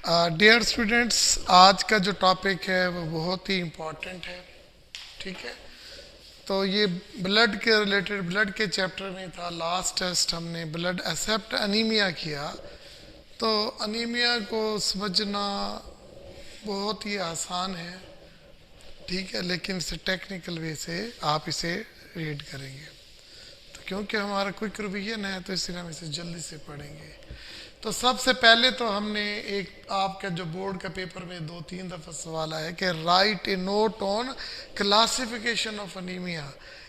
Dear students, आज का जो टॉपिक है वो बहुत ही इम्पोर्टेंट है। ठीक है, तो ये ब्लड के रिलेटेड, ब्लड के चैप्टर में था। लास्ट टेस्ट हमने ब्लड एक्सेप्ट अनीमिया किया। तो अनीमिया को समझना बहुत ही आसान है, ठीक है, लेकिन इसे टेक्निकल वे से आप इसे रीड करेंगे। तो क्योंकि हमारा क्विक रिवीजन है तो इसलिए हम इसे जल्दी से पढ़ेंगे। तो सबसे पहले तो हमने एक आपका जो बोर्ड का पेपर में 2-3 दफ़ा सवाल आया कि right A note on classification of anaemia,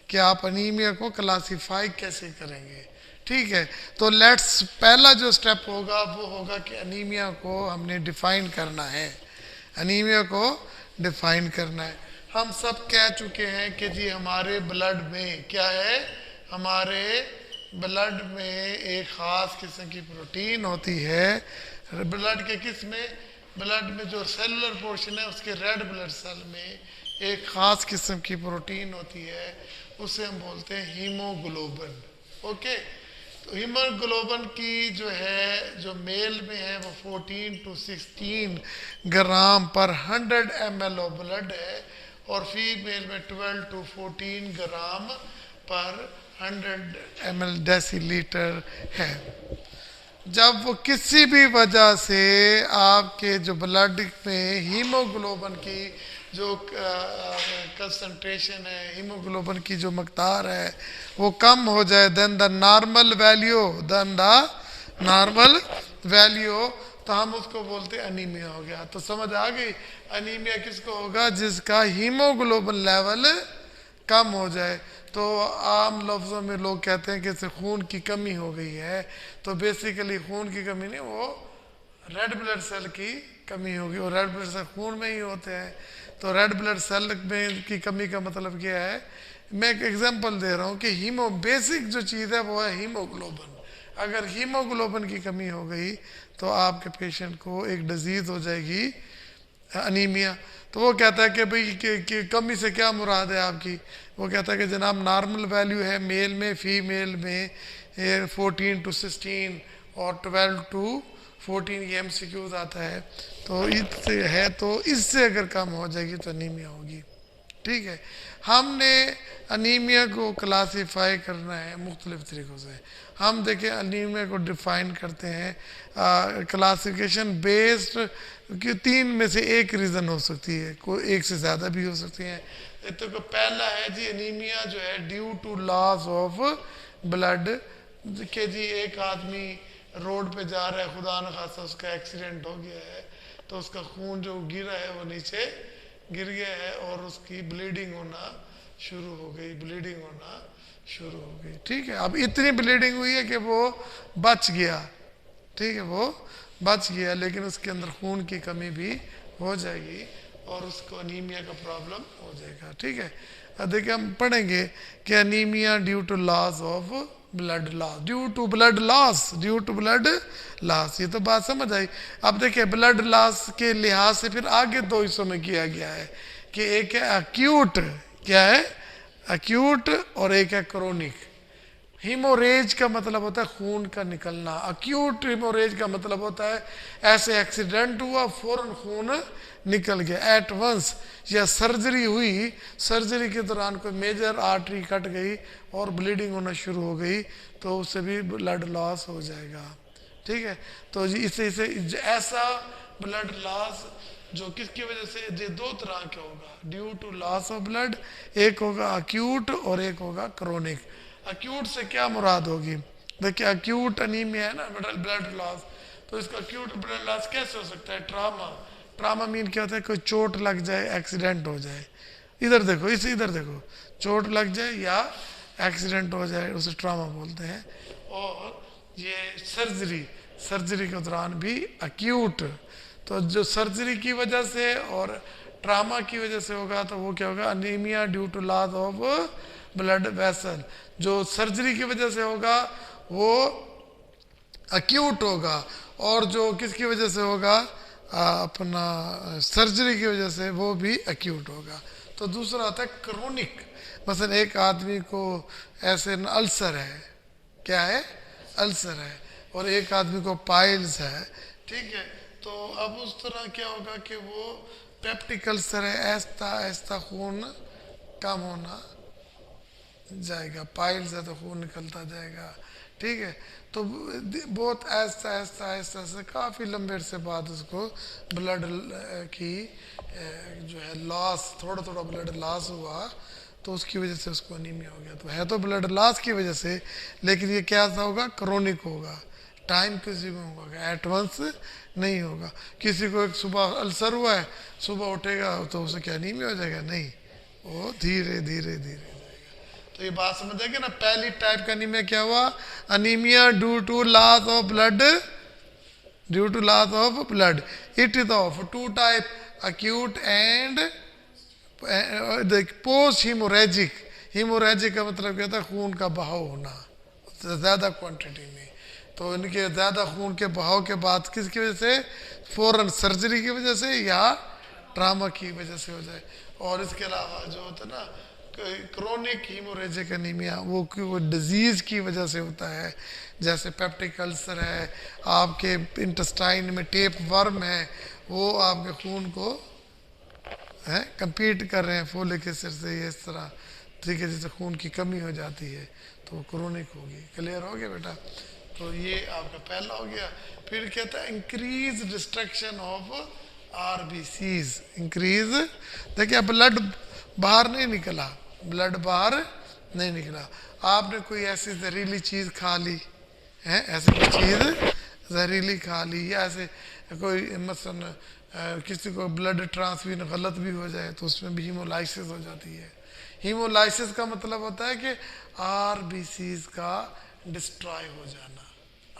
कि आप अनीमिया को क्लासिफाई कैसे करेंगे। ठीक है, तो लेट्स, पहला जो स्टेप होगा वो होगा कि अनीमिया को हमने डिफाइन करना है। अनीमिया को डिफाइन करना है। हम सब कह चुके हैं कि जी हमारे ब्लड में क्या है, हमारे ब्लड में एक ख़ास किस्म की प्रोटीन होती है। ब्लड के किस में, ब्लड में जो सेलुलर पोर्शन है उसके रेड ब्लड सेल में एक ख़ास किस्म की प्रोटीन होती है, उसे हम बोलते हैं हीमोग्लोबिन। ओके, तो हीमोग्लोबिन की जो है, जो मेल में है वो 14 to 16 ग्राम पर 100 ml ऑफ ब्लड है, और फीमेल में 12 to 14 ग्राम पर 100 ml डेसीलीटर है। जब वो किसी भी वजह से आपके जो ब्लड में हीमोग्लोबिन की जो कंसंट्रेशन है, हीमोग्लोबिन की जो मकदार है वो कम हो जाए, देन द नॉर्मल वैल्यू, तो हम उसको बोलते हैं अनीमिया हो गया। तो समझ आ गई, अनीमिया किसको होगा, जिसका हीमोग्लोबिन लेवल कम हो जाए। तो आम लफ्ज़ों में लोग कहते हैं कि इससे खून की कमी हो गई है। तो बेसिकली खून की कमी नहीं, वो रेड ब्लड सेल की कमी होगी, और रेड ब्लड सेल खून में ही होते हैं। तो रेड ब्लड सेल में की कमी का मतलब क्या है, मैं एक एग्जांपल दे रहा हूँ कि बेसिक जो चीज़ है वो है हीमोग्लोबिन। अगर हीमोग्लोबिन की कमी हो गई तो आपके पेशेंट को एक डिजीज़ हो जाएगी, अनीमिया। तो वो कहता है कि भाई कि कमी से क्या मुराद है आपकी। वो कहता है कि जनाब नॉर्मल वैल्यू है मेल में, फीमेल में 14 to 16 और 12 to 14, ये MCQs आता है। तो इससे है, तो इससे अगर कम हो जाएगी तो अनीमिया होगी। ठीक है, हमने अनीमिया को क्लासीफाई करना है मुख्तलिफ तरीक़ों से। हम देखें अनीमिया को डिफ़ाइन करते हैं क्लासिफिकेशन बेस्ड, कि 3 में से एक रीज़न हो सकती है, कोई एक से ज़्यादा भी हो सकती हैं। तो पहला है जी अनीमिया जो है due to loss of blood, कि जी एक आदमी रोड पे जा रहा है, खुदा न खास्ता उसका एक्सीडेंट हो गया है, तो उसका खून जो गिरा है वो नीचे गिर गया है और उसकी ब्लीडिंग होना शुरू हो गई, ब्लीडिंग होना शुरू हो गई। ठीक है, अब इतनी ब्लीडिंग हुई है कि वो बच गया। ठीक है, वो बच गया, लेकिन उसके अंदर खून की कमी भी हो जाएगी और उसको अनीमिया का प्रॉब्लम हो जाएगा। ठीक है, अब देखिए हम पढ़ेंगे कि anaemia due to loss of blood loss, due to blood loss, ये तो बात समझ आई। अब देखिए ब्लड लॉस के लिहाज से फिर आगे 2 हिस्सों में किया गया है, कि एक है अक्यूट, क्या है अक्यूट, और एक है क्रोनिक। हीमोरेज का मतलब होता है खून का निकलना। अक्यूट हीमोरेज का मतलब होता है ऐसे एक्सीडेंट हुआ, फौरन खून निकल गया एट वंस, या सर्जरी हुई, सर्जरी के दौरान कोई मेजर आर्टरी कट गई और ब्लीडिंग होना शुरू हो गई, तो उससे भी ब्लड लॉस हो जाएगा। ठीक है, तो जी इसे ऐसा ब्लड लॉस जो किसकी वजह से, ये 2 तरह का होगा due to loss of blood, एक होगा अक्यूट और एक होगा क्रोनिक। अक्यूट से क्या मुराद होगी, देखिए अक्यूट अनीमिया है ना, ब्लड लॉस, तो इसका अक्यूट ब्लड लॉस कैसे हो सकता है, ट्रामा। ट्रामा मीन क्या होता है, कोई चोट लग जाए, एक्सीडेंट हो जाए, इधर देखो, इधर देखो, चोट लग जाए या एक्सीडेंट हो जाए, उसे ट्रामा बोलते हैं। और ये सर्जरी के दौरान भी अक्यूट, तो जो सर्जरी की वजह से और ट्रामा की वजह से होगा तो वो क्या होगा, anaemia due to loss of blood vessel. जो सर्जरी की वजह से होगा वो अक्यूट होगा, और जो किसकी वजह से होगा, अपना सर्जरी की वजह से, वो भी अक्यूट होगा। तो दूसरा आता है क्रोनिक। मसलन एक आदमी को ऐसे अल्सर है, क्या है, अल्सर है, और एक आदमी को पाइल्स है। ठीक है, तो अब उस तरह क्या होगा कि वो पेप्टिक अल्सर है, ऐसा ऐसा खून कम होना जाएगा, पाइल्स है तो खून निकलता जाएगा, ठीक है। तो बहुत ऐसा ऐसा ऐसा ऐसा काफ़ी लंबे अरसे बाद उसको ब्लड की जो है लॉस, थोड़ा थोड़ा ब्लड लॉस हुआ, तो उसकी वजह से उसको अनीमिया हो गया। तो है तो ब्लड लॉस की वजह से, लेकिन ये क्या सा होगा, क्रोनिक होगा, टाइम कंज्यूमिंग होगा, एट वंस नहीं होगा। किसी को एक सुबह अल्सर हुआ है, सुबह उठेगा तो उसे क्या अनीमिया हो जाएगा, नहीं, वो धीरे धीरे धीरे। तो ये बात समझ आएगी ना। पहली टाइप का अनीमिया क्या हुआ, anaemia due to loss of blood, due to loss of blood. It is of two type, acute and post haemorrhagic. Haemorrhagic का मतलब क्या था, खून का बहाव होना ज़्यादा क्वांटिटी में। तो इनके ज़्यादा खून के बहाव के बाद किसकी वजह से, फौरन सर्जरी की वजह से या ट्रामा की वजह से हो जाए। और इसके अलावा जो होता है ना क्रोनिक हीमोरेजिक एनीमिया, वो डिजीज़ की वजह से होता है, जैसे पेप्टिक अल्सर है, आपके इंटेस्टाइन में टेप वर्म है, वो आपके खून को है compete कर रहे हैं फोलिक एसिड से, ये इस तरह, ठीक है, जैसे खून की कमी हो जाती है तो क्रोनिक होगी। क्लियर हो गया बेटा। तो ये आपका पहला हो गया। फिर कहता है increase destruction of RBCs. Increase, देखिए ब्लड बाहर नहीं निकला, ब्लड बाहर नहीं निकला, आपने कोई ऐसी जहरीली चीज़ खा ली है, ऐसी कोई चीज़ जहरीली खा ली, या ऐसे कोई मसलन किसी को ब्लड ट्रांसफ्यूजन गलत भी हो जाए तो उसमें भी हीमोलाइसिस हो जाती है। हीमोलाइसिस का मतलब होता है कि आरबीसीज का डिस्ट्रॉय हो जाना,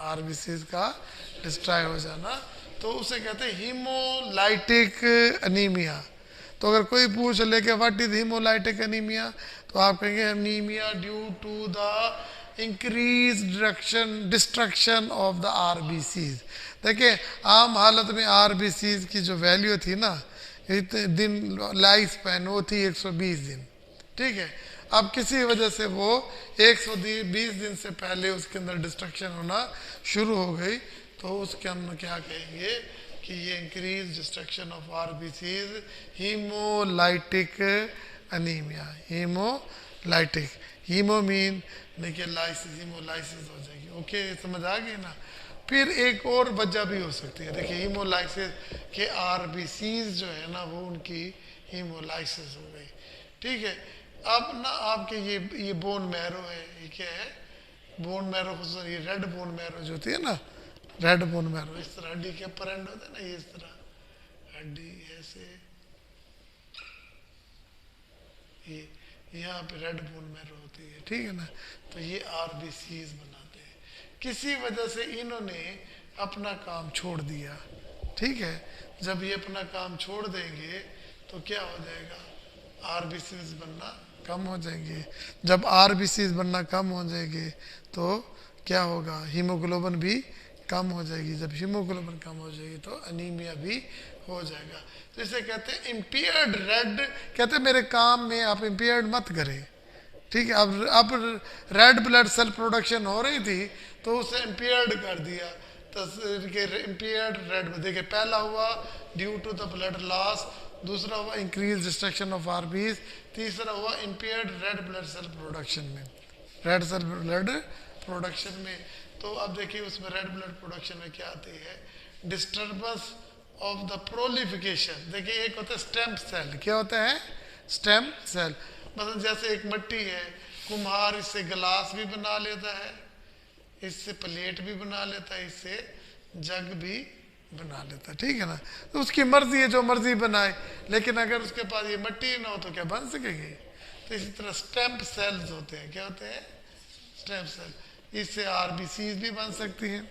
आरबीसीज का डिस्ट्रॉय हो जाना, तो उसे कहते हैं हीमोलाइटिक अनीमिया। तो अगर कोई पूछ ले कि व्हाट इज हीमोलाइटिक अनीमिया, तो आप कहेंगे anaemia due to the increase destruction of the RBCs. देखिए आम हालत में आरबीसीज की जो वैल्यू थी ना, इतने दिन लाइफ स्पैन वो थी 120 दिन, ठीक है। अब किसी वजह से वो 120 दिन से पहले उसके अंदर डिस्ट्रक्शन होना शुरू हो गई, तो उसके अंदर क्या कहेंगे कि ये increase destruction of RBCs, haemolytic anaemia. Haemolytic, haemo mean देखिए लाइसिस, हीमोलाइसिस हो जाएगी। ओके, समझ आ गई ना। फिर एक और वजह भी हो सकती है, देखिए हीमोलाइसिस के आरबीसीज जो है ना वो उनकी हीमोलाइसिस हो गई, ठीक है। अब ना आपके ये बोन मैरो है, ये क्या है, बोन मैरो, ये रेड बोन मैरो जो होती है ना, रेड बोन मैरो, इस तरह हड्डी के ऊपर एंड होता है ना, ये इस तरह हड्डी ऐसे, ये यहाँ पे रेड बोन मैरो होती है, ठीक है ना। तो ये आरबीसीज बनाते हैं। किसी वजह से इन्होंने अपना काम छोड़ दिया, ठीक है। जब ये अपना काम छोड़ देंगे तो क्या हो जाएगा, आरबीसीज बनना कम हो जाएंगे। जब आरबीसीज बनना कम हो जाएंगे तो क्या होगा, हीमोग्लोबिन भी कम हो जाएगी। जब हीमोग्लोबिन कम हो जाएगी तो अनीमिया भी हो जाएगा। तो इसे कहते हैं इम्पेयर्ड रेड, कहते हैं मेरे काम में आप इम्पेयर्ड मत करें, ठीक है। अब रेड ब्लड सेल प्रोडक्शन हो रही थी तो उसे इम्पेयर्ड कर दिया, तो इम्पेयर्ड रेड में देखिए पहला हुआ due to the blood loss, दूसरा हुआ इंक्रीज डिस्ट्रक्शन ऑफ आरबीज, तीसरा हुआ impaired red blood cell production में, रेड सेल ब्लड प्रोडक्शन में। तो अब देखिए उसमें रेड ब्लड प्रोडक्शन में क्या आती है, डिस्टर्बेंस ऑफ द प्रोलिफिकेशन। देखिए एक होता है स्टेम सेल, क्या होता है, स्टेम सेल। मतलब जैसे एक मिट्टी है, कुम्हार इससे गिलास भी बना लेता है, इससे प्लेट भी बना लेता है, इससे जग भी बना लेता है, ठीक है ना। तो उसकी मर्जी है, जो मर्जी बनाए, लेकिन अगर उसके पास ये मिट्टी ना हो तो क्या बन सकेगी। तो इसी तरह स्टेम सेल्स होते हैं, क्या होते हैं, स्टेम सेल। इससे आरबीसीज भी बन सकती हैं,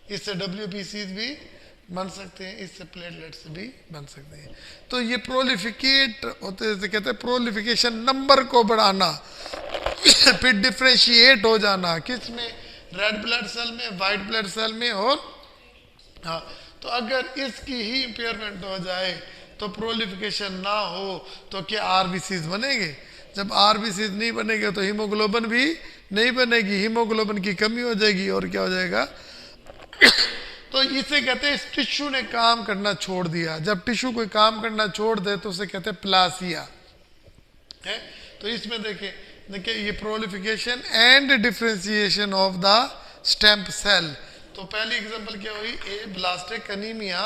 इससे डब्ल्यूबीसीज भी बन सकते हैं, इससे प्लेटलेट्स भी बन सकते हैं। तो ये प्रोलिफिकेट होते हैं, कहते हैं प्रोलिफिकेशन, नंबर को बढ़ाना, फिर डिफ्रेंशिएट हो जाना, किस में, रेड ब्लड सेल में, वाइट ब्लड सेल में, और हाँ। तो अगर इसकी ही इम्पेयरमेंट हो जाए तो प्रोलिफिकेशन ना हो तो क्या आरबीसीज बनेंगे। जब आरबीसीज नहीं बनेंगे तो हीमोग्लोबिन भी नहीं बनेगी, हीमोग्लोबिन की कमी हो जाएगी और क्या हो जाएगा तो इसे कहते हैं इस टिश्यू ने काम करना छोड़ दिया। जब टिश्यू कोई काम करना छोड़ दे तो उसे कहते हैं प्लासिया है। तो इसमें देखिए देखिए ये proliferation and differentiation of the stem cell. तो पहली एग्जांपल क्या हुई, ए ब्लास्टिक अनीमिया।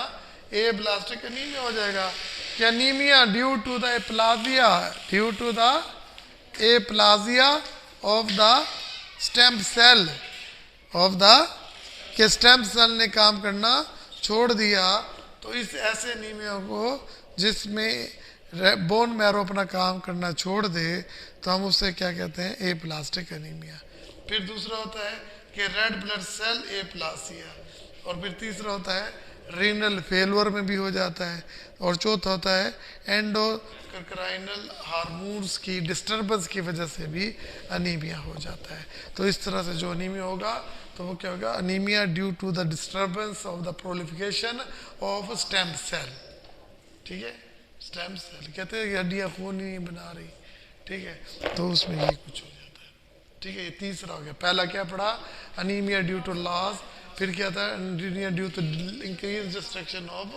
ए ब्लास्टिक अनीमिया हो जाएगा कि anaemia due to the aplasia, due to the aplasia of the stem cell of the के स्टेम सेल ने काम करना छोड़ दिया। तो इस ऐसे अनीमिया को जिसमें बोन मैरो अपना काम करना छोड़ दे तो हम उससे क्या कहते हैं, ए प्लास्टिक अनीमिया। फिर दूसरा होता है कि रेड ब्लड सेल ए प्लासिया। और फिर तीसरा होता है रीनल फेलवर में भी हो जाता है। और चौथा होता है एंडोक्राइनल हार्मोन्स की डिस्टर्बेंस की वजह से भी अनीमिया हो जाता है। तो इस तरह से जो अनीमिया होगा तो वो क्या होगा, anaemia due to the disturbance of the proliferation of stem cell. ठीक है, स्टेम सेल कहते हैं हड्डियाँ खून नहीं बना रही, ठीक है, तो उसमें ये कुछ हो जाता है। ठीक है, ये तीसरा हो गया। पहला क्या पढ़ा, अनीमिया ड्यू टू लॉस। फिर क्या था, anaemia due to increase destruction of.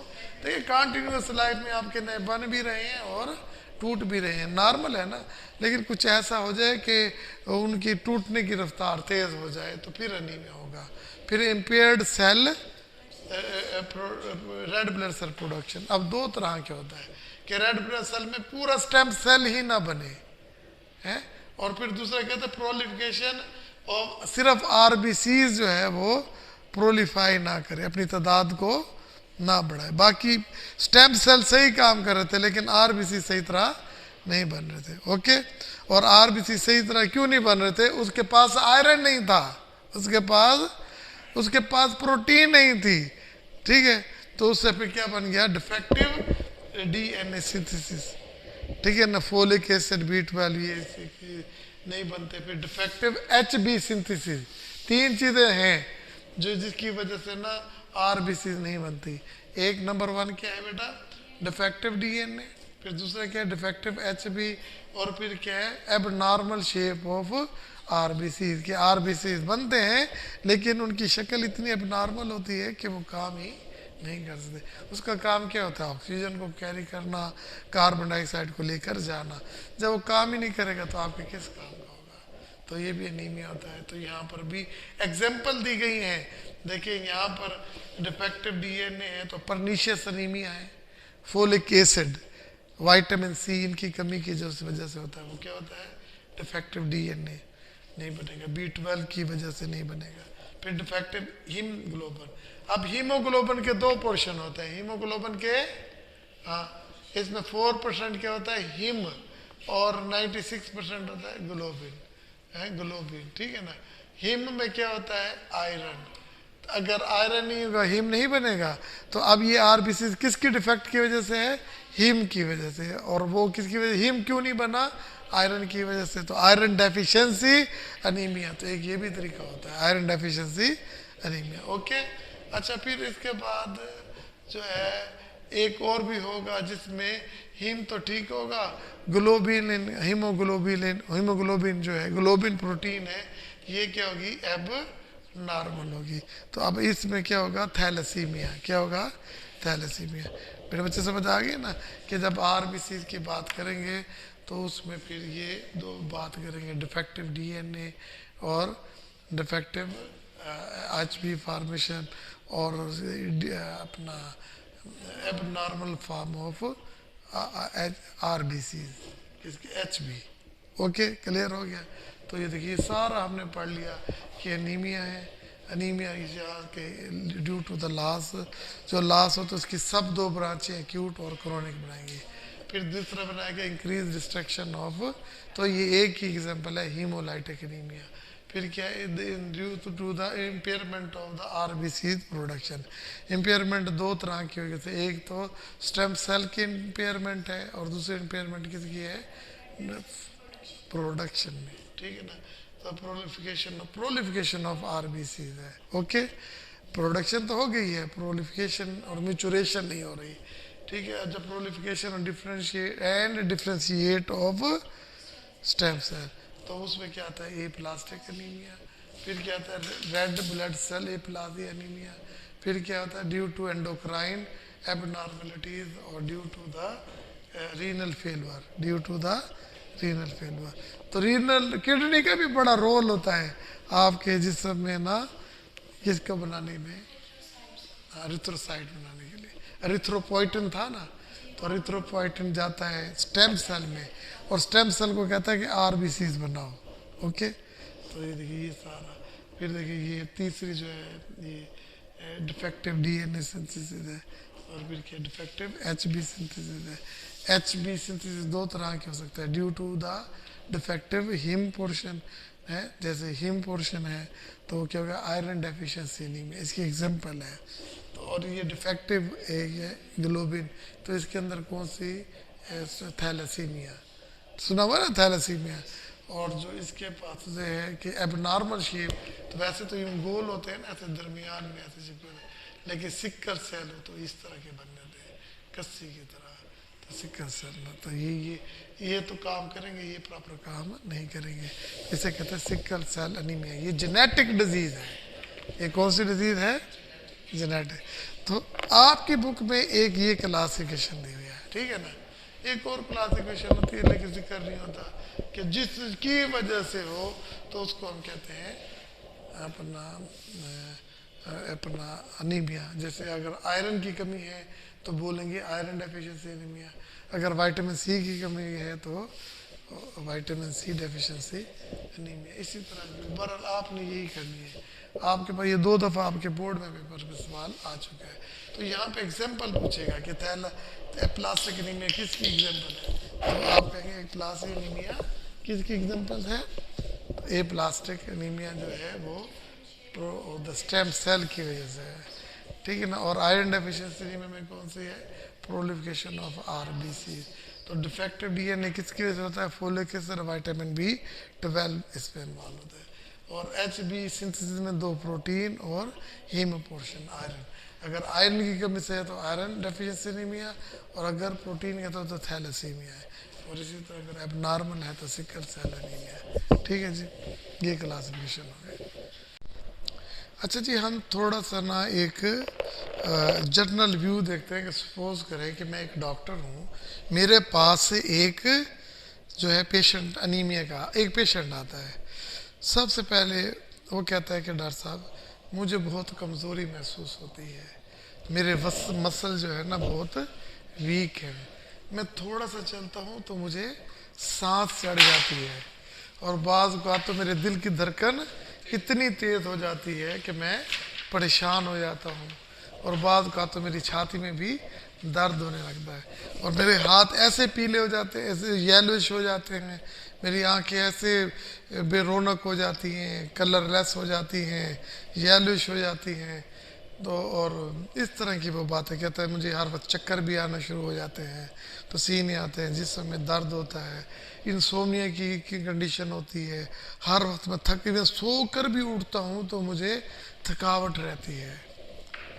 देखिए कॉन्टिन्यूस लाइफ में आपके नए बन भी रहे हैं और टूट भी रहे हैं, नॉर्मल है ना। लेकिन कुछ ऐसा हो जाए कि उनकी टूटने की रफ्तार तेज़ हो जाए तो फिर अनीमिया होगा। फिर impaired cell red blood cell production. अब दो तरह के होता है कि रेड ब्लड सेल में पूरा स्टेम सेल ही ना बने हैं। और फिर दूसरा कहते हैं प्रोलिफिकेशन और सिर्फ आरबीसीज जो है वो प्रोलिफाई ना करे, अपनी तादाद को ना बढ़ाए। बाकी स्टेम सेल सही काम कर रहे थे लेकिन आरबीसी सही तरह नहीं बन रहे थे। ओके, और आरबीसी सही तरह क्यों नहीं बन रहे थे, उसके पास आयरन नहीं था, उसके पास प्रोटीन नहीं थी। ठीक है, तो उससे फिर क्या बन गया, डिफेक्टिव डीएनए सिंथेसिस। ठीक है ना, फोलिक एसिड B12 ये नहीं बनते। फिर डिफेक्टिव HB सिंथेसिस। तीन चीज़ें हैं जो जिसकी वजह से ना आरबीसी नहीं बनती। एक नंबर 1 क्या है बेटा, डिफेक्टिव डीएनए। फिर दूसरा क्या है, डिफेक्टिव HB। और फिर क्या है, एबनॉर्मल शेप ऑफ आरबीसी। के आरबीसी बनते हैं लेकिन उनकी शक्ल इतनी एबनॉर्मल होती है कि वो काम ही नहीं कर सकते। उसका काम क्या होता है, ऑक्सीजन को कैरी करना, कार्बन डाइऑक्साइड को लेकर जाना। जब वो काम ही नहीं करेगा तो आपके किस काम का होगा। तो ये भी एनीमिया होता है। तो यहाँ पर भी एग्जाम्पल दी गई हैं। देखिए यहाँ पर डिफेक्टिव डीएनए है तो परनीशियस अनीमिया है। फोलिक एसिड, विटामिन सी इनकी कमी की जो वजह से होता है वो क्या होता है, डिफेक्टिव डीएनए नहीं बनेगा। B12 की वजह से नहीं बनेगा। फिर डिफेक्टिव हीमोग्लोबिन। अब हीमोग्लोबिन के दो पोर्शन होते हैं। हीमोग्लोबिन के हाँ, इसमें 4% क्या होता है, हिम, और 96% होता है ग्लोबिन है, ग्लोबिन। ठीक है ना। हिम में क्या होता है, आयरन। अगर आयरन नहीं होगा हिम नहीं बनेगा। तो अब ये आरबीसी किसकी डिफेक्ट की वजह से है, हिम की वजह से। और वो किसकी वजह, हिम क्यों नहीं बना, आयरन की वजह से। तो आयरन डेफिशिएंसी अनीमिया। तो एक ये भी तरीका होता है, आयरन डेफिशिएंसी अनीमिया। ओके, अच्छा फिर इसके बाद जो है एक और भी होगा जिसमें हिम तो ठीक होगा, ग्लोबिन, हीमोग्लोबिन जो है, ग्लोबिन प्रोटीन है, ये क्या होगी, एब नॉर्मल होगी। तो अब इसमें क्या होगा, थैलेसीमिया। क्या होगा, थैलेसीमिया। मेरे बच्चे समझ आ गए ना कि जब आरबीसी की बात करेंगे तो उसमें फिर ये दो बात करेंगे, डिफेक्टिव डीएनए और डिफेक्टिव HB फॉर्मेशन और अपना एबनॉर्मल फॉर्म ऑफ आरबीसी इसके HB। ओके, क्लियर हो गया। तो ये देखिए सारा हमने पढ़ लिया कि अनीमिया है। अनीमिया के ड्यू टू द लॉस, जो लॉस हो तो उसकी सब दो ब्रांचें एक्यूट और क्रोनिक बनाएंगे। फिर दूसरा बनाएगा इंक्रीज डिस्ट्रक्शन ऑफ, तो ये एक ही एग्जांपल है, हीमोलाइटिक एनीमिया। फिर क्या है, due to the impairment of the RBC production. Impairment दो तरह की होगी, तो एक तो स्टेम सेल की इम्पेयरमेंट है और दूसरी इम्पेयरमेंट किसकी है, प्रोडक्शन में। ठीक है ना। तो प्रोलिफिकेशन ऑफ आरबीसी है। ओके, प्रोडक्शन तो हो गई है, प्रोलिफिकेशन और मैच्योरेशन नहीं हो रही। ठीक है, जब प्रोलिफिकेशन और डिफरेंशिएट ऑफ स्टेम सेल, तो उसमें क्या आता है, ए प्लास्टिक एनीमिया। फिर क्या आता है, red blood cell aplasia anaemia. फिर क्या होता है, ड्यू टू एंडोक्राइन एबनॉर्मेलिटीज और due to the renal failure, due to the renal failure. तो रीनल किडनी का भी बड़ा रोल होता है आपके जिस्म में ना, किसको बनाने में, एरिथ्रोसाइट बनाने के लिए। एरिथ्रोपोइटिन था ना, तो एरिथ्रोपोइटिन जाता है स्टेम सेल में, और स्टेम सेल को कहता है कि आरबीसीज बनाओ। ओके, तो ये देखिए ये सारा, फिर देखिए ये तीसरी जो है ये डिफेक्टिव डीएनए सिंथेसिस है, और फिर क्या डिफेक्टिव एचबी सिंथेसिस है। एचबी सिंथेसिस दो तरह के हो सकता है, due to the defective haem portion है, जैसे हिम पोर्शन है तो क्या होगा, आयरन डेफिशिएंसी एनीमिया इसकी एग्जांपल है। तो और ये डिफेक्टिव एक है ग्लोबिन, तो इसके अंदर कौन सी, थैलेसीमिया, सुना हुआ ना थैलेसीमिया। और जो इसके पास जो है कि एबनॉर्मल शेप, तो वैसे तो यूँ गोल होते हैं ना ऐसे दरमियान में ऐसे चिपके हुए, लेकिन सिक्कर सेल हो तो इस तरह के बन जाते हैं कस्सी की तरह, तो सिक्कर सेल ना, तो ये तो काम करेंगे, ये प्रॉपर काम नहीं करेंगे। इसे कहते हैं सिक्कल सेल एनीमिया, ये जेनेटिक डिजीज है। ये कौन सी डिजीज है, जेनेटिक। तो आपकी बुक में एक ये क्लासिफिकेशन दी हुई है, ठीक है ना। एक और क्लासिफिकेशन होती है लेकिन जिक्र नहीं होता कि जिसकी वजह से हो तो उसको हम कहते हैं अपना अनीमिया। जैसे अगर आयरन की कमी है तो बोलेंगे आयरन डेफिशिएंसी एनीमिया, अगर विटामिन सी की कमी है तो विटामिन सी डेफिशिएंसी एनीमिया। इसी तरह बहरहाल आपने यही करनी है। आपके पास ये 2 दफ़ा आपके बोर्ड में पेपर में सवाल आ चुका है, तो यहाँ पे एग्जाम्पल पूछेगा कि प्लास्टिक एनीमिया किसकी एग्जाम्पल है, तो आप कहेंगे प्लास्टिक एनीमिया किसकी एग्जाम्पल है, तो ए प्लास्टिक एनीमिया जो है वो द स्टेम सेल की वजह से है, ठीक है ना। और आयरन डेफिशिएंसी एनीमिया में कौन सी है, प्रोलिफिकेशन ऑफ आरबीसी। तो डिफेक्टिव डीएनए किसकी वजह से होता है, फोलिक एसिड, विटामिन B12 इसमें इन्वॉल्व होता है। और एचबी सिंथेसिस में 2 प्रोटीन और हीमो पोर्शन आयरन। अगर आयरन की कमी से है तो आयरन डेफिशिएंसी एनीमिया, और अगर प्रोटीन का तो थैलेसीमिया है। और इसी तरह अगर एबनॉर्मल है तो सिकल सेल एनीमिया है, ठीक है जी। ये क्लासिफिकेशन हो गई। अच्छा जी, हम थोड़ा सा ना एक जनरल व्यू देखते हैं कि सपोज करें कि मैं एक डॉक्टर हूँ, मेरे पास एक जो है पेशेंट अनीमिया का एक पेशेंट आता है। सबसे पहले वो कहता है कि डॉक्टर साहब मुझे बहुत कमज़ोरी महसूस होती है, मेरे मसल जो है ना बहुत वीक है, मैं थोड़ा सा चलता हूँ तो मुझे सांस चढ़ जाती है, और बाज़ औक़ात तो मेरे दिल की धड़कन इतनी तेज़ हो जाती है कि मैं परेशान हो जाता हूँ, और बाज़ औक़ात तो मेरी छाती में भी दर्द होने लगता है, और मेरे हाथ ऐसे पीले हो जाते हैं, ऐसे येलोइश हो जाते हैं, मेरी आंखें ऐसे बेरौनक हो जाती हैं, कलरलेस हो जाती हैं, येलोइश हो जाती हैं। तो और इस तरह की वो बातें कहता है, मुझे हर वक्त चक्कर भी आना शुरू हो जाते हैं, पसीने आते हैं, जिस्म में दर्द होता है, इंसोम्निया की कंडीशन होती है, हर वक्त मैं थक मैं सो कर भी उठता हूँ तो मुझे थकावट रहती है,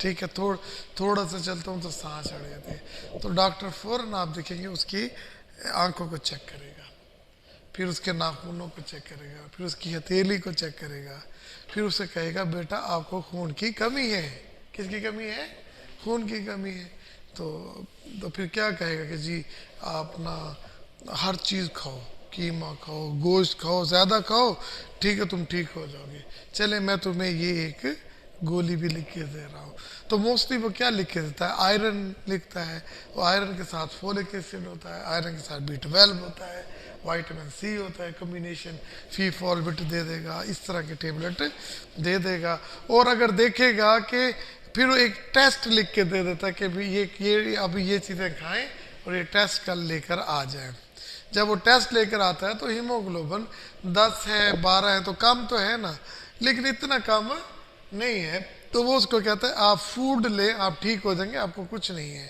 ठीक है, थोड़ा सा चलता हूँ तो सांस चढ़ जाती है। तो डॉक्टर फ़ौरन आप देखेंगे उसकी आंखों को चेक करेगा, फिर उसके नाखूनों को चेक करेगा, फिर उसकी हथेली को चेक करेगा, फिर उसे कहेगा बेटा आपको खून की कमी है। किसकी कमी है, खून की कमी है। तो फिर क्या कहेगा कि जी आप ना हर चीज़ खाओ, कीमा खाओ, गोश्त खाओ, ज़्यादा खाओ, ठीक है तुम ठीक हो जाओगे, चले मैं तुम्हें ये एक गोली भी लिख के दे रहा हूँ। तो मोस्टली वो क्या लिख के देता है, आयरन लिखता है, वो आयरन के साथ फोलिक एसिड होता है, आयरन के साथ B12 होता है, विटामिन सी होता है, कम्बिनेशन फी फॉलबिट दे देगा, इस तरह के टेबलेट दे देगा। और अगर देखेगा कि फिर वो एक टेस्ट लिख के दे देता है कि भी ये अभी ये चीज़ें खाएं और ये टेस्ट कल लेकर आ जाए। जब वो टेस्ट लेकर आता है तो हीमोग्लोबिन 10 है 12 है तो कम तो है ना, लेकिन इतना कम नहीं है, तो वो उसको कहता है आप फूड ले आप ठीक हो जाएंगे, आपको कुछ नहीं है,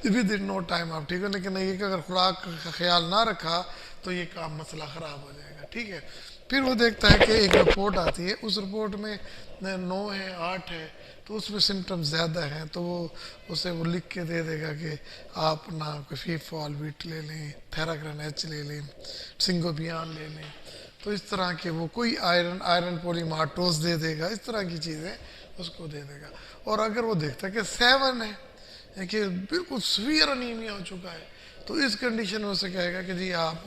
विद इन नो टाइम आप ठीक हो। लेकिन नहीं कि अगर खुराक का ख्याल ना रखा तो ये काम मसला ख़राब हो जाएगा, ठीक है। फिर वो देखता है कि एक रिपोर्ट आती है, उस रिपोर्ट में 9 है 8 है, तो उसमें सिम्टम्स ज़्यादा हैं, तो वो उसे वो लिख के दे देगा कि आप ना कोई फीफॉलबिट ले लें, थेराग्रान एच ले लें, सिंगोबियान ले लें। तो इस तरह के वो कोई आयरन पोलीमाटोस दे देगा, इस तरह की चीज़ें उसको दे देगा। और अगर वो देखता है कि 7 है कि बिल्कुल सीवियर अनीमिया हो चुका है, तो इस कंडीशन में उसे कहेगा कि जी आप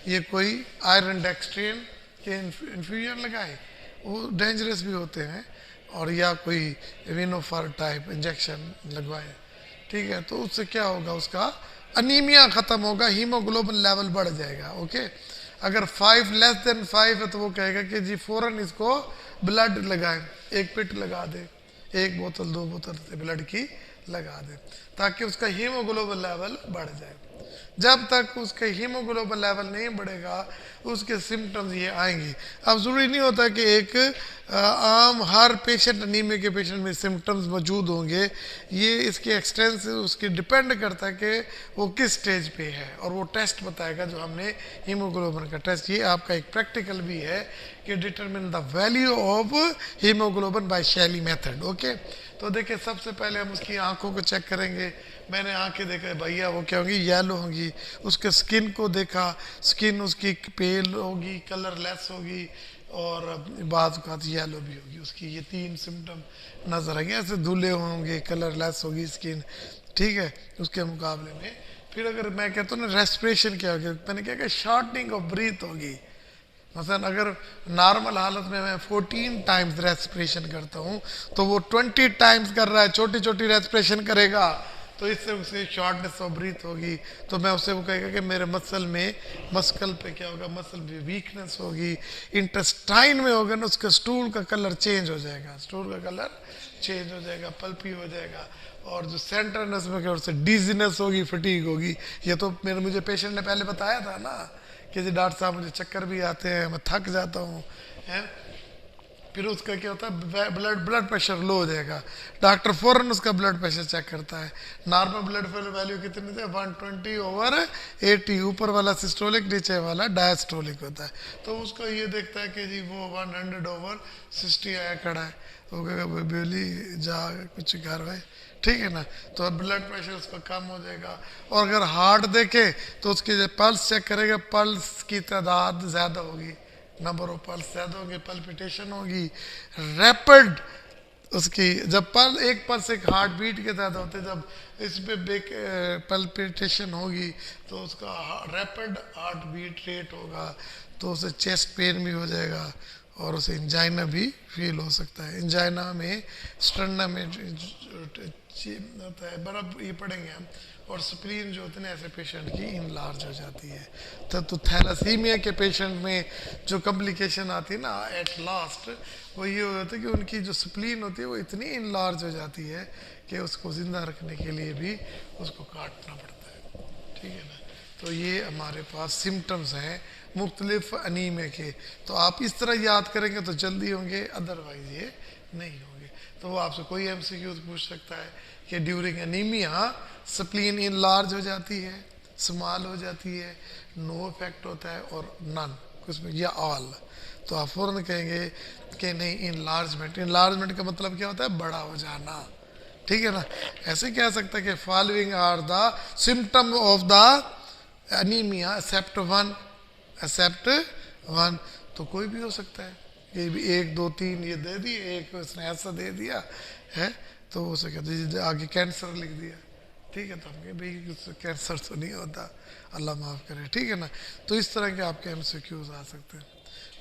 ये कोई आयरन डेक्सट्रिन के इन्फ्यूजन लगाए, वो डेंजरस भी होते हैं, और या कोई विनोफर टाइप इंजेक्शन लगवाए, ठीक है। तो उससे क्या होगा, उसका अनीमिया ख़त्म होगा, हीमोग्लोबिन लेवल बढ़ जाएगा। ओके, अगर 5 लेस देन 5 है तो वो कहेगा कि जी फ़ौरन इसको ब्लड लगाएं, एक पिट लगा दे, एक बोतल 2 बोतल से ब्लड की लगा दे, ताकि उसका हीमोग्लोबिन लेवल बढ़ जाए। जब तक उसके हीमोग्लोबिन लेवल नहीं बढ़ेगा उसके सिम्टम्स ये आएंगी। अब ज़रूरी नहीं होता कि एक आम हर पेशेंट अनीमिया के पेशेंट में सिम्टम्स मौजूद होंगे, ये इसके एक्सटेंस से उसकी डिपेंड करता है कि वो किस स्टेज पे है, और वो टेस्ट बताएगा जो हमने हीमोग्लोबिन का टेस्ट, ये आपका एक प्रैक्टिकल भी है कि determine the value of haemoglobin by Sahli method. Okay, तो देखिए सबसे पहले हम उसकी आंखों को चेक करेंगे। मैंने आंखें देखा भैया, वो क्या होंगी, येलो होंगी। उसके स्किन को देखा, स्किन उसकी पेल होगी, कलरलेस होगी, और बाज़ औक़ात येलो भी होगी उसकी। ये 3 सिम्टम नज़र आएंगे, ऐसे धुले होंगे, कलरलेस होगी स्किन, ठीक है। उसके मुकाबले में फिर अगर मैं कहता हूँ ना रेस्पिरेशन क्या होगी, मैंने क्या कहा शॉर्टनिंग ऑफ ब्रीथ होगी। मसलन अगर नॉर्मल हालत में मैं 14 टाइम्स रेस्पिरेशन करता हूँ तो वो 20 टाइम्स कर रहा है, छोटी छोटी रेस्पिरेशन करेगा, तो इससे उसे शॉर्टनेस ऑफ ब्रीथ होगी। तो मैं उससे वो कहेगा कि मेरे मस्कल पे क्या होगा, मसल पे वीकनेस होगी। इंटेस्टाइन में होगा ना, उसका स्टूल का कलर चेंज हो जाएगा, स्टूल का कलर चेंज हो जाएगा, पल्पी हो जाएगा। और जो सेंटरनेस में क्या, उससे डिजीनेस होगी, फटीग होगी। ये तो मुझे पेशेंट ने पहले बताया था ना कि जी डॉक्टर साहब मुझे चक्कर भी आते हैं, मैं थक जाता हूँ, हैं। फिर उसका क्या होता है, ब्लड प्रेशर लो हो जाएगा, डॉक्टर फ़ौरन उसका ब्लड प्रेशर चेक करता है। नॉर्मल ब्लड प्रेशर वैल्यू कितनी थी, 120/80, ऊपर वाला सिस्टोलिक, नीचे वाला डायस्टोलिक होता है। तो उसको ये देखता है कि जी वो 100/60 आया खड़ा है, तो वो कहेगा बेली जा कुछ कर भाई, ठीक है ना। तो ब्लड प्रेशर उसका कम हो जाएगा। और अगर हार्ट देखे तो उसकी जो पल्स चेक करेगा, पल्स की तादाद ज़्यादा होगी, नंबर ऑफ पल्स ज़्यादा होगी, पल्पिटेशन होगी, रैपिड उसकी, जब एक पल्स एक हार्ट बीट के तहत होते, जब इस पे पल्पिटेशन होगी तो उसका रैपिड हार्ट बीट रेट होगा, तो उसे चेस्ट पेन भी हो जाएगा, और उसे इंजाइना भी फील हो सकता है। इंजाइना में स्टर्ना में होता है, बर्फ ये पड़ेंगे हम, और स्प्लीन जो होते हैं ऐसे पेशेंट की इनलार्ज हो जाती है। तो थैलासीमिया के पेशेंट में जो कॉम्प्लिकेशन आती है ना एट लास्ट, वो ये होता है कि उनकी जो स्प्लीन होती है वो इतनी इनलार्ज हो जाती है कि उसको ज़िंदा रखने के लिए भी उसको काटना पड़ता है, ठीक है ना। तो ये हमारे पास सिम्टम्स हैं मुख्तलिफ अनीमिया के। तो आप इस तरह याद करेंगे तो जल्दी होंगे, अदरवाइज ये नहीं होंगे। तो वो आपसे कोई MCQ पूछ सकता है कि ड्यूरिंग अनीमिया स्प्लीन इनलार्ज हो जाती है, स्मॉल हो जाती है, नो इफेक्ट होता है, और नन कुछ में, या ऑल। तो आप फ़ौरन कहेंगे कि नहीं इनलार्जमेंट का मतलब क्या होता है, बड़ा हो जाना, ठीक है ना। ऐसे कह सकता है कि following are the symptom of the anaemia except one. तो कोई भी हो सकता है, ये भी 1 2 3 ये दे दिए, एक उसने ऐसा दे दिया है, तो उसे कहते हैं आगे कैंसर लिख दिया, ठीक है। तो हम कहें भाई कैंसर तो नहीं होता, अल्लाह माफ़ करे, ठीक है ना। तो इस तरह के आपके MCQs आ सकते हैं।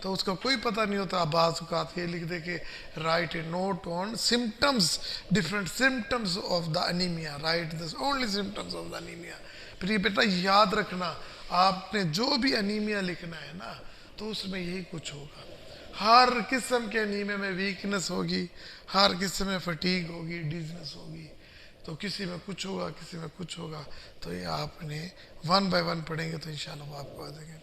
तो उसका कोई पता नहीं होता, बाज़ औक़ात ये लिख दे कि right A note on symptoms, different symptoms of the anaemia, right the only symptoms of the anaemia. फिर ये बेटा याद रखना, आपने जो भी अनीमिया लिखना है ना, तो उसमें यही कुछ होगा। हर किस्म के अनीमिया में वीकनेस होगी, हर किस्म में फटीग होगी, डिजीनेस होगी। तो किसी में कुछ होगा, किसी में कुछ होगा। तो ये आपने 1 बाय 1 पढ़ेंगे तो इंशाल्लाह वो आपको आ जाएंगे।